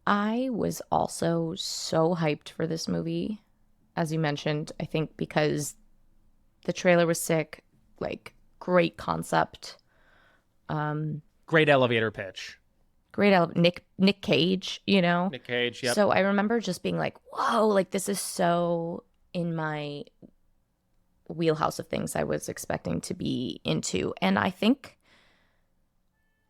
I was also so hyped for this movie, as you mentioned, I think because the trailer was sick, like great concept, um, Great elevator pitch. Nick Cage, you know. Nick Cage, yep. So I remember just being like, "Whoa, like this is so in my wheelhouse of things I was expecting to be into." And I think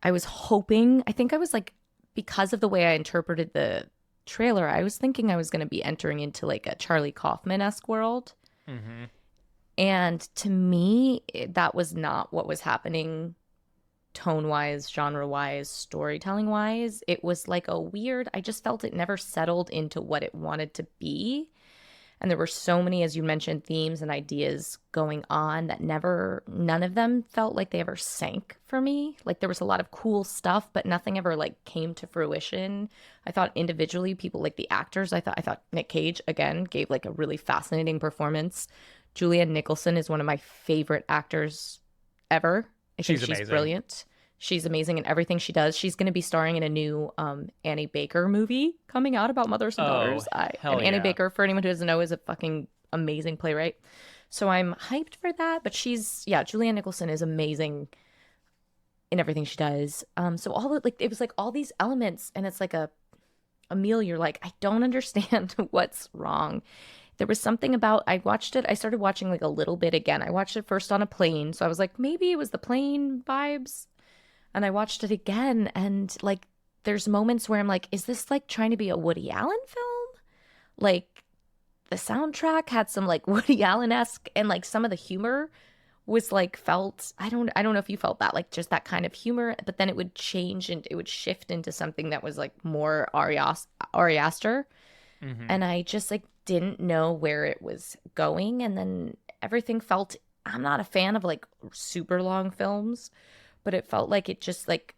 I was hoping, I think I was like because of the way I interpreted the trailer, I was thinking I was going to be entering into like a Charlie Kaufman-esque world. Hmm. And to me, that was not what was happening tone wise, genre wise, storytelling wise. It was like a weird, I just felt it never settled into what it wanted to be. And there were so many, as you mentioned, themes and ideas going on that none of them felt like they ever sank for me. Like there was a lot of cool stuff, but nothing ever like came to fruition. I thought individually, people like the actors, I thought Nick Cage again gave like a really fascinating performance. Julianne Nicholson is one of my favorite actors ever. I think She's she's amazing. brilliant. She's amazing in everything she does. She's going to be starring in a new Annie Baker movie coming out about mothers and Oh, daughters. And hell Annie yeah. Baker, for anyone who doesn't know, is a fucking amazing playwright. So I'm hyped for that. But yeah, Julianne Nicholson is amazing in everything she does. So all the like, it was like all these elements, and it's like a meal. You're like, I don't understand what's wrong. There was something about I watched it. I started watching like a little bit again. I watched it first on a plane, so I was like, maybe it was the plane vibes. And I watched it again, and like, there's moments where I'm like, is this like trying to be a Woody Allen film? Like, the soundtrack had some like Woody Allen-esque, and like some of the humor was like felt, I don't know if you felt that, like just that kind of humor, but then it would change and it would shift into something that was like more Ari Aster. Hmm. And I just like didn't know where it was going. And then everything felt, I'm not a fan of like super long films, but it felt like it just like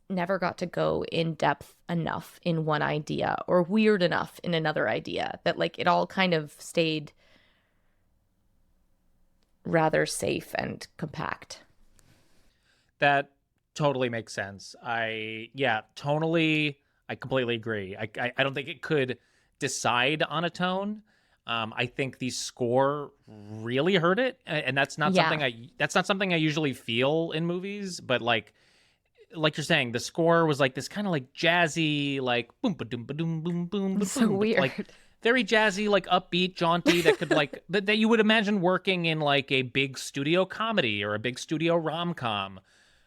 never got to go in depth enough in one idea or weird enough in another idea that like it all kind of stayed rather safe and compact. That totally makes sense. Yeah, tonally, I completely agree. I don't think it could decide on a tone. I think the score really hurt it, and Yeah, that's not something I usually feel in movies. But like you're saying, the score was like this kind of like jazzy, like boom ba doom ba doom boom boom ba it's so boom, but like weird. very jazzy, like upbeat, jaunty. That could like that you would imagine working in like a big studio comedy or a big studio rom com,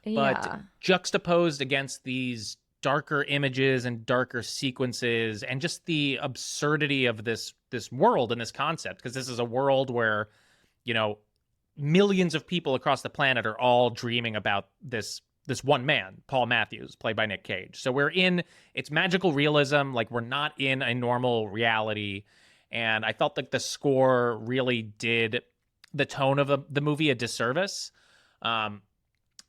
but Yeah. juxtaposed against these darker images and darker sequences and just the absurdity of this world and this concept, because this is a world where you know millions of people across the planet are all dreaming about this one man, Paul Matthews, played by Nick Cage. So it's magical realism, like we're not in a normal reality. And I felt like the score really did the tone of the movie a disservice. Um,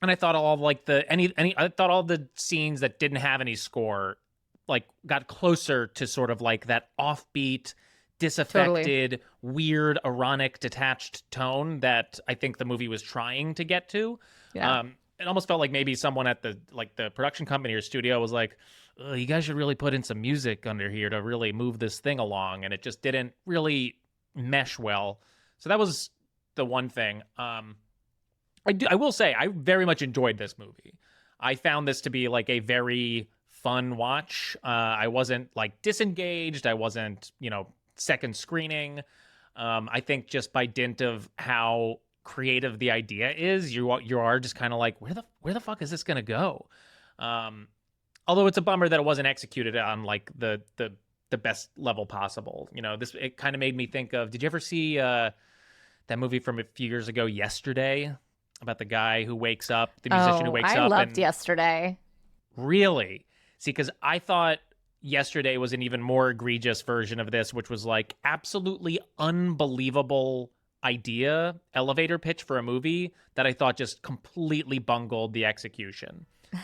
and I thought all of like I thought all the scenes that didn't have any score like got closer to sort of like that offbeat, Totally. disaffected, weird, ironic, detached tone that I think the movie was trying to get to. Yeah. It almost felt like maybe someone at the production company or studio was like, you guys should really put in some music under here to really move this thing along, and it just didn't really mesh well. So that was the one thing. I will say I very much enjoyed this movie. I found this to be like a very fun watch. I wasn't like disengaged. I wasn't second screening. I think just by dint of how creative the idea is, you are just kind of like where the fuck is this gonna go? Um, Although it's a bummer that it wasn't executed on like the best level possible. This it kind of made me think of. Did you ever see that movie from a few years ago, Yesterday, about the guy who wakes up, the musician who Oh, wakes I up loved and yesterday. really see? Because I thought Yesterday was an even more egregious version of this, which was like absolutely unbelievable idea, elevator pitch for a movie that I thought just completely bungled the execution.